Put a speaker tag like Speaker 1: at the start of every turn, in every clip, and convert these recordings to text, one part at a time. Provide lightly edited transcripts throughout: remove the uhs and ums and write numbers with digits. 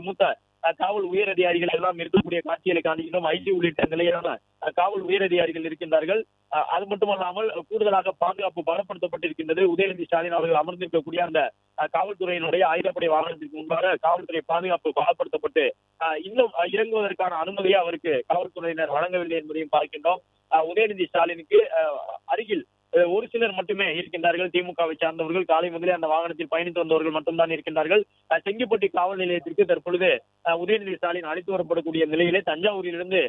Speaker 1: மூத்த காவல் உயர் அதிகாரிகள் எல்லாம் இருக்கக்கூடிய காட்சிகளை காண்கிறோம். ஐஜி உள்ளிட்ட நிலையிலான காவல் உயர் அதிகாரிகள் இருக்கின்றார்கள். அது மட்டுமல்லாமல் கூடுதலாக பாதுகாப்பு பலப்படுத்தப்பட்டிருக்கின்றது. உதயநிதி ஸ்டாலின் அவர்கள் அமர்ந்திருக்கக்கூடிய அந்த காவல்துறையினுடைய ஆயுதப்படை வாகனத்திற்கு முன்பாக காவல்துறை பாதுகாப்பு பலப்படுத்தப்பட்டு இன்னும் இறங்குவதற்கான அனுமதியை அவருக்கு காவல்துறையினர் வழங்கவில்லை என்பதையும் பார்க்கின்றோம். உதயநிதி ஸ்டாலினுக்கு அருகில் ஒரு சிலர் மட்டுமே இருக்கின்றார்கள். திமுகவை சார்ந்தவர்கள் காலை முதலே அந்த வாகனத்தில் பயணித்து வந்தவர்கள் மட்டும்தான் இருக்கின்றார்கள். செங்கிப்பட்டி காவல் நிலையத்திற்கு தற்பொழுது உதயநிதி ஸ்டாலின் அழைத்து வரப்படக்கூடிய நிலையிலே தஞ்சாவூரிலிருந்து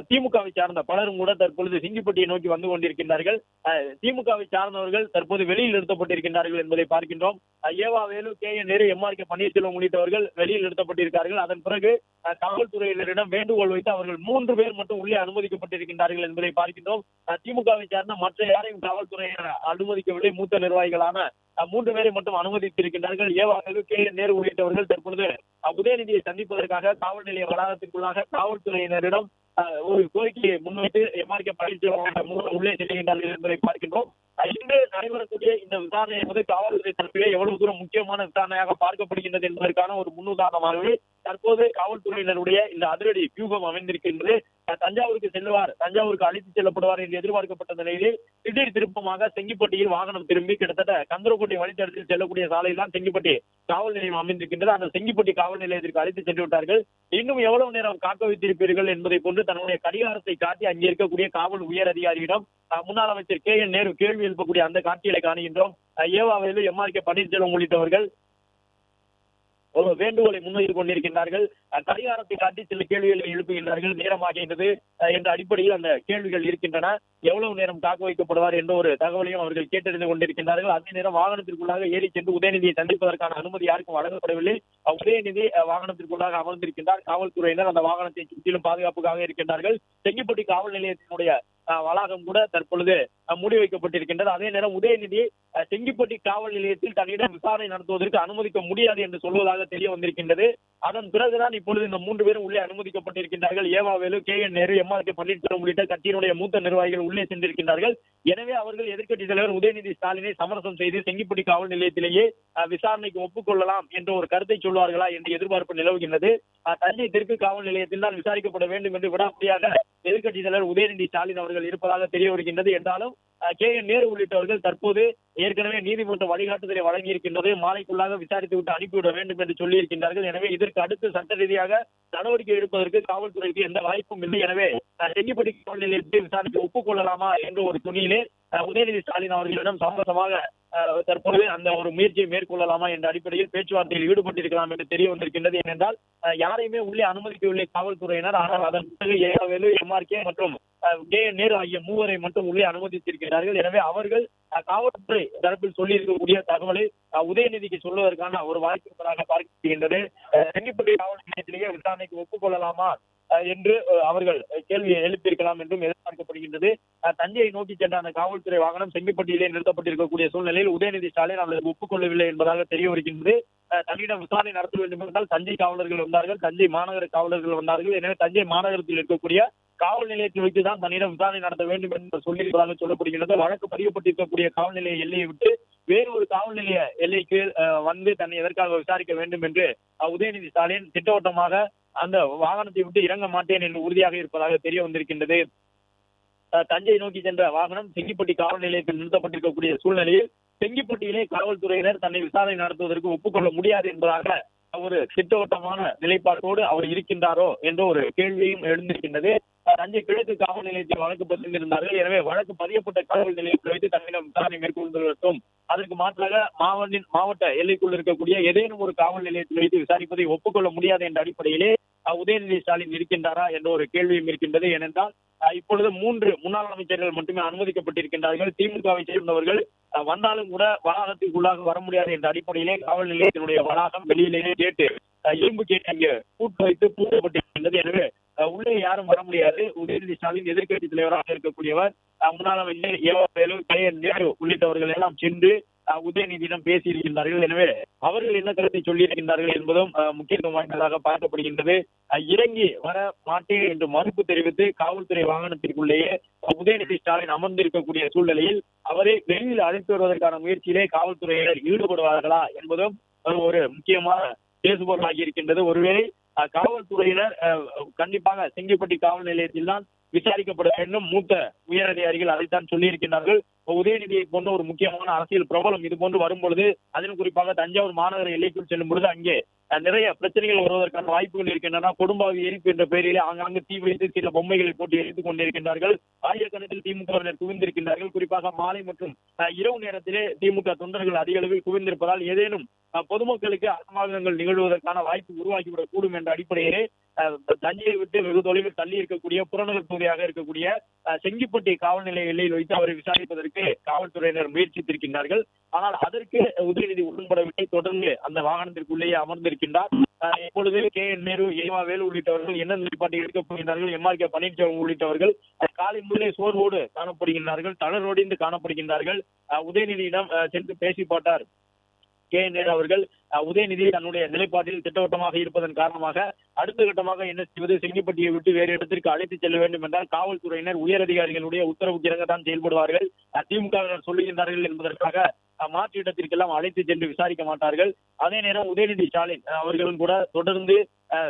Speaker 1: திமுகவை சார்ந்த பலரும் கூட தற்பொழுது செங்கிப்பட்டியை நோக்கி வந்து கொண்டிருக்கின்றார்கள். திமுகவை சார்ந்தவர்கள் தற்போது வெளியில் நிறுத்தப்பட்டிருக்கின்றார்கள் என்பதை பார்க்கின்றோம். ஏவா வேலு, KN நேரு, MRK பன்னீர்செல்வம் உள்ளிட்டவர்கள் வெளியில் நிறுத்தப்பட்டிருக்கிறார்கள். அதன் பிறகு காவல்துறையினரிடம் வேண்டுகோள் வைத்து அவர்கள் 3 பேர் மட்டும் உள்ளே அனுமதிக்கப்பட்டிருக்கின்றார்கள் என்பதை பார்க்கின்றோம். திமுகவை சார்ந்த மற்ற யாரையும் காவல்துறையினர் அனுமதிக்கவில்லை. மூத்த நிர்வாகிகளான 3 பேரை மட்டும் அனுமதித்திருக்கின்றார்கள். ஏவா வேலு, KN நேரு உள்ளிட்டவர்கள் தற்பொழுது உதயநிதியை சந்திப்பதற்காக காவல் நிலைய வளாகத்திற்குள்ளாக காவல்துறையினரிடம் ஒரு கோரிக்கையை முன்வைத்து MRK பன்னீர்செல்வம் உள்ளே செல்கின்றார்கள் என்பதை பார்க்கின்றோம். இன்று நடைபெறக்கூடிய இந்த விசாரணை என்பது காவல்துறை தரப்பிலே எவ்வளவு தூரம் முக்கியமான விசாரணையாக பார்க்கப்படுகின்றது என்பதற்கான ஒரு முன்னுதாரணமாகவே தற்போது காவல்துறையினருடைய இந்த அதிரடி வியூகம் அமைந்திருக்கின்றது. தஞ்சாவூருக்கு செல்வார், தஞ்சாவூருக்கு அழைத்து செல்லப்படுவார் என்று எதிர்பார்க்கப்பட்ட நிலையில் திடீர் திருப்பமாக செங்கிப்பட்டியில் வாகனம் திரும்பி கிட்டத்தட்ட கந்தரக்கோட்டை வழித்தடத்தில் செல்லக்கூடிய சாலையில் செங்கிப்பட்டி காவல் நிலையம் அமைந்திருக்கின்றது. அந்த செங்கிப்பட்டி காவல் நிலையத்திற்கு அழைத்து சென்று விட்டார்கள். இன்னும் எவ்வளவு நேரம் காக்க வைத்திருப்பீர்கள் என்பதை கொண்டு தன்னுடைய கடிகாரத்தை காட்டி அங்கே இருக்கக்கூடிய காவல் உயர் அதிகாரியிடம் முன்னாள் அமைச்சர் KN நேரு கேள்வி எழுப்பக்கூடிய அந்த காட்சிகளை காணுகின்றோம். ஏவா வேலு, MRK பன்னீர்செல்வம் உள்ளிட்டவர்கள் ஒரு வேண்டுகோளை முன்வைத்துக் கொண்டிருக்கின்றார்கள். கடிகாரத்தை காட்டி சில கேள்விகளை எழுப்புகின்றார்கள். நேரமாகின்றது என்ற அடிப்படையில் அந்த கேள்விகள் இருக்கின்றன. எவ்வளவு நேரம் காக்க வைக்கப்படுவார் என்ற ஒரு தகவலையும் அவர்கள் கேட்டறிந்து கொண்டிருக்கின்றார்கள். அதே நேரம் வாகனத்திற்குள்ளாக ஏறி சென்று உதயநிதியை சந்திப்பதற்கான அனுமதி யாருக்கும் வழங்கப்படவில்லை. உதயநிதி வாகனத்திற்குள்ளாக அமர்ந்திருக்கின்றார். காவல்துறையினர் அந்த வாகனத்தை சுற்றிலும் பாதுகாப்புக்காக இருக்கின்றார்கள். செங்கிப்பட்டி காவல் நிலையத்தினுடைய வளாகம் கூட தற்பொழுது மூடி வைக்கப்பட்டிருக்கின்றது. அதே நேரம் உதயநிதி செங்கிப்பட்டி காவல் நிலையத்தில் தன்னிடம் விசாரணை நடத்துவதற்கு அனுமதிக்க முடியாது என்று சொல்வதாக தெரிய வந்திருக்கின்றது. அதன் பிறகுதான் இப்பொழுது இந்த 3 பேரும் உள்ளே அனுமதிக்கப்பட்டிருக்கின்றார்கள். ஏவா வேலு, KN நேரு, MRK பன்னீர்செல்வம் உள்ளிட்ட கட்சியினுடைய மூத்த நிர்வாகிகள் உள்ளே சென்றிருக்கின்றார்கள். எனவே அவர்கள் எதிர்க்கட்சித் தலைவர் உதயநிதி ஸ்டாலினை சமரசம் செய்து செங்கிப்பட்டி காவல் நிலையத்திலேயே விசாரணைக்கு ஒப்புக்கொள்ளலாம் என்ற ஒரு கருத்தை சொல்வார்களா என்று எதிர்பார்ப்பு நிலவுகின்றது. தஞ்சை தெற்கு காவல் நிலையத்தில் தான் விசாரிக்கப்பட வேண்டும் என்று விடாப்பிடியாக எதிர்க்கட்சித் தலைவர் உதயநிதி ஸ்டாலின் அவர்கள் இருப்பதாக தெரிய வருகின்றது. என்றாலும் KN நேரு உள்ளிட்டவர்கள் தற்போது ஏற்கனவே நீதிமன்ற வழிகாட்டுதலை வழங்கியிருக்கின்றது. மாலைக்குள்ளாக விசாரித்துவிட்டு அனுப்பிவிட வேண்டும் என்று சொல்லியிருக்கின்றார்கள். எனவே இதற்கு அடுத்து சட்ட ரீதியாக நடவடிக்கை எடுப்பதற்கு காவல்துறைக்கு எந்த வாய்ப்பும் இல்லை. எனவே செங்கிப்பட்டி காவல் நிலையத்தில் விசாரணைக்கு ஒப்புக்கொள்ளலாமா என்ற ஒரு துணியிலே உதயநிதி ஸ்டாலின் அவர்களிடம் சமரசமாக தற்போது அந்த ஒரு முயற்சியை மேற்கொள்ளலாமா என்ற அடிப்படையில் பேச்சுவார்த்தையில் ஈடுபட்டிருக்கலாம் என்று தெரிய வந்திருக்கின்றது. ஏனென்றால் யாரையுமே உள்ளே அனுமதிக்கவில்லை காவல்துறையினர். ஆனால் அதன் பிறகு ஏவா வேலு, MRK மற்றும் KN நேரு ஆகிய 3 மட்டும் உள்ளே அனுமதித்திருக்கிறார்கள். எனவே அவர்கள் காவல்துறை தரப்பில் சொல்லி இருக்கக்கூடிய தகவலை உதயநிதிக்கு சொல்வதற்கான ஒரு வாய்ப்பு இருப்பதாக பார்க்கப்படுகின்றது. செங்கிப்பட்டி காவல் நிலையத்திலேயே விசாரணைக்கு ஒப்புக்கொள்ளலாமா என்று அவர்கள் கேள்வியை எழுப்பியிருக்கலாம் என்றும் எதிர்பார்க்கப்படுகின்றது. தஞ்சையை நோக்கி சென்ற அந்த காவல்துறை வாகனம் செங்கிப்பட்டியிலே நிறுத்தப்பட்டிருக்கக்கூடிய சூழ்நிலையில் உதயநிதி ஸ்டாலின் அவர்கள் ஒப்புக்கொள்ளவில்லை என்பதாக தெரிய வருகின்றது. தன்னிடம் விசாரணை நடத்த வேண்டும் என்றால் தஞ்சை காவலர்கள் வந்தார்கள், தஞ்சை மாநகர காவலர்கள் வந்தார்கள். எனவே தஞ்சை மாநகரத்தில் இருக்கக்கூடிய காவல் நிலையத்தில் வைத்துதான் தன்னிடம் விசாரணை நடத்த வேண்டும் என்று சொல்லியிருப்பதாக சொல்லப்படுகிறது. வழக்கு பதியப்பட்டிருக்கக்கூடிய காவல் நிலைய எல்லையை விட்டு வேறு ஒரு காவல் நிலைய எல்லைக்கு வந்து தன்னை எதற்காக விசாரிக்க வேண்டும் என்று உதயநிதி ஸ்டாலின் திட்டவட்டமாக அந்த வாகனத்தை விட்டு இறங்க மாட்டேன் என்று உறுதியாக இருப்பதாக தெரிய வந்திருக்கின்றது. தஞ்சை நோக்கி சென்ற வாகனம் செங்கிப்பட்டி காவல் நிலையத்தில் நிறுத்தப்பட்டிருக்கக்கூடிய சூழ்நிலையில் செங்கிப்பட்டியிலே காவல்துறையினர் தன்னை விசாரணை நடத்துவதற்கு ஒப்புக்கொள்ள முடியாது என்பதாக ஒரு திட்டவட்டமான நிலைப்பாட்டோடு அவர் இருக்கின்றாரோ என்ற ஒரு கேள்வியும் எழுந்திருக்கின்றது. தஞ்சை கிழக்கு காவல் நிலையத்தில் வழக்கு பதிந்திருந்தார்கள். எனவே வழக்கு பதியப்பட்ட காவல் நிலையத்தில் வைத்து தன்னிடம் விசாரணை மேற்கொள்வதற்கும் அதற்கு மாற்றாக மாவட்ட எல்லைக்குள் இருக்கக்கூடிய ஏதேனும் ஒரு காவல் நிலையத்தில் வைத்து விசாரிப்பதை ஒப்புக்கொள்ள முடியாது என்ற அடிப்படையிலே உதயநிதி ஸ்டாலின் இருக்கின்றாரா என்ற ஒரு கேள்வியும் இருக்கின்றது. ஏனென்றால் இப்பொழுது 3 முன்னாள் அமைச்சர்கள் மட்டுமே அனுமதிக்கப்பட்டிருக்கின்றார்கள். திமுகவை சேர்ந்தவர்கள் வந்தாலும் கூட வளாகத்திற்குள்ளாக வர முடியாது என்ற அடிப்படையிலே காவல் நிலையத்தினுடைய வளாகம் வெளியிலேயே கேட்டு இரும்பு கேட்டு அங்கே பூட்டு வைத்து பூட்டப்பட்டிருக்கின்றது. எனவே உள்ளே யாரும் வர முடியாது. உதயநிதி ஸ்டாலின் எதிர்க்கட்சி தலைவராக இருக்கக்கூடியவர் முன்னாள் அமைச்சர் ஏவா வேலு, KN நேரு உள்ளிட்டவர்கள் எல்லாம் சென்று உதயநிதியிடம் பேசியிருக்கின்றார்கள். எனவே அவர்கள் என்ன கருத்தை சொல்லியிருக்கின்றார்கள் என்பதும் முக்கியத்துவம் வாய்ந்ததாக பார்க்கப்படுகின்றது. இறங்கி வர மாட்டேன் என்று மறுப்பு தெரிவித்து காவல்துறை வாகனத்திற்குள்ளேயே உதயநிதி ஸ்டாலின் அமர்ந்திருக்கக்கூடிய சூழ்நிலையில் அவரை வெளியில் அழைத்து வருவதற்கான முயற்சியிலே காவல்துறையினர் ஈடுபடுவார்களா என்பதும் ஒரு முக்கியமான பேசுபொருளாகி இருக்கின்றது. ஒருவேளை காவல்துறையினர் கண்டிப்பாக செங்கிப்பட்டி காவல் நிலையத்தில் தான் விசாரிக்கப்பட வேண்டும். மூத்த உயர் அதிகாரிகள் அதைத்தான் சொல்லியிருக்கிறார்கள். உதயநிதியை போன்ற ஒரு முக்கியமான அரசியல் பிரபலம் இது போன்று வரும்பொழுது, அதிலும் குறிப்பாக தஞ்சாவூர் மாநகர எல்லைக்குள் செல்லும் பொழுது அங்கே நிறைய பிரச்சனைகள் வருவதற்கான வாய்ப்புகள் இருக்கின்றன. கொடும்பாவி எரிப்பு என்ற பெயரிலே ஆங்காங்கு தீ வைத்து சில பொம்மைகளை போட்டு எரித்துக் கொண்டிருக்கின்றார்கள். ஆயிரக்கணக்கில் திமுகவினர் குவிந்திருக்கின்றார்கள். குறிப்பாக மாலை மற்றும் இரவு நேரத்திலே திமுக தொண்டர்கள் அதிக அளவில் குவிந்திருப்பதால் ஏதேனும் பொதுமக்களுக்கு அசம்பாவிதங்கள் நிகழ்வதற்கான வாய்ப்பு உருவாக்கிவிடக் கூடும் என்ற அடிப்படையிலே தஞ்சையை விட்டு வெகு தொலைவில் தள்ளி இருக்கக்கூடிய புறநகர் பகுதியாக இருக்கக்கூடிய செங்கிப்பட்டி காவல் நிலைய எல்லையில் வைத்து அவரை விசாரிப்பதற்கு காவல்துறையினர் முயற்சித்திருக்கின்றார்கள். ஆனால் அதற்கு உதயநிதி உடன்படவில்லை. தொடர்ந்து அந்த வாகனத்திற்குள்ளேயே அமர்ந்திருக்கின்றார். இப்பொழுது KN நேரு, ஏவா வேலு உள்ளிட்டவர்கள் என்ன நிலைப்பாட்டை எடுக்கப் போகின்றார்கள், MRK பன்னீர்செல்வம் உள்ளிட்டவர்கள் காலை முதலே சோர்வோடு காணப்படுகின்றார்கள், தளர்வடைந்து காணப்படுகின்றார்கள். உதயநிதியிடம் சென்று பேசி பார்த்தார் KN நேரு அவர்கள். உதயநிதி தன்னுடைய நிலைப்பாட்டில் திட்டவட்டமாக இருப்பதன் காரணமாக அடுத்த கட்டமாக என்ன செய்வது, செங்கிப்பட்டியை விட்டு வேறு இடத்திற்கு அழைத்து செல்ல வேண்டும் என்றால் காவல்துறையினர் உயர் அதிகாரிகளுடைய உத்தரவுக்கு இறங்கத்தான் செயல்படுவார்கள். திமுகவினர் சொல்லுகின்றார்கள் என்பதற்காக மாற்று இடத்திற்கெல்லாம் அழைத்து சென்று விசாரிக்க மாட்டார்கள். அதே நேரம் உதயநிதி ஸ்டாலின் அவர்களும் கூட தொடர்ந்து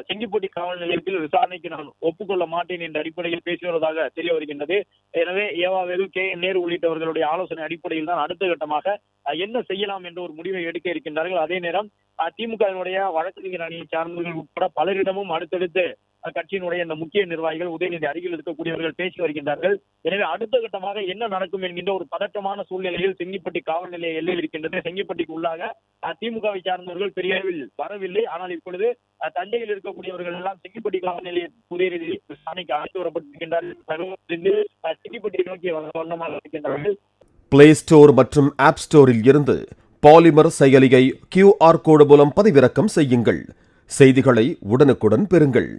Speaker 1: செங்கிப்பட்டி காவல் நிலையத்தில் விசாரணைக்கு நான் ஒப்புக்கொள்ள மாட்டேன் என்ற அடிப்படையில் பேசி வருவதாக தெரிய வருகின்றது. எனவே ஏவா வேலு, KN நேரு உள்ளிட்டவர்களுடைய ஆலோசனை அடிப்படையில் தான் அடுத்த கட்டமாக என்ன செய்யலாம் என்ற ஒரு முடிவை எடுக்க இருக்கின்றார்கள். அதே நேரம் திமுகவினுடைய வழக்கறிஞர் அணியை சார்ந்தவர்கள் உட்பட பலரிடமும் அடுத்தடுத்து கட்சியினுடைய இந்த முக்கிய நிர்வாகிகள் உதயநிதி அருகில் இருக்கக்கூடியவர்கள் பேசி வருகின்றார்கள். எனவே அடுத்த கட்டமாக என்ன நடக்கும் என்கின்ற ஒரு பதற்றமான சூழ்நிலையில் செங்கிப்பட்டி காவல் நிலைய எல்லையில் இருக்கின்றது. செங்கிப்பட்டிக்கு உள்ளாக திமுகவை சார்ந்தவர்கள் பெரிய அளவில் வரவில்லை. ஆனால் இப்பொழுது தஞ்சையில் இருக்கக்கூடியவர்கள் எல்லாம் செங்கிப்பட்டி காவல் நிலைய உதயநிதி விசாரணைக்கு அழைத்து வரப்பட்டிருக்கின்றார்கள். செங்கிப்பட்டி நோக்கி வண்ணமாக இருக்கின்றார்கள்.
Speaker 2: பிளே ஸ்டோர் மற்றும் ஆப் ஸ்டோரில் இருந்து பாலிமர் செயலியை QR கோடு மூலம் பதிவிறக்கம் செய்யுங்கள். செய்திகளை உடனுக்குடன் பெறுங்கள்.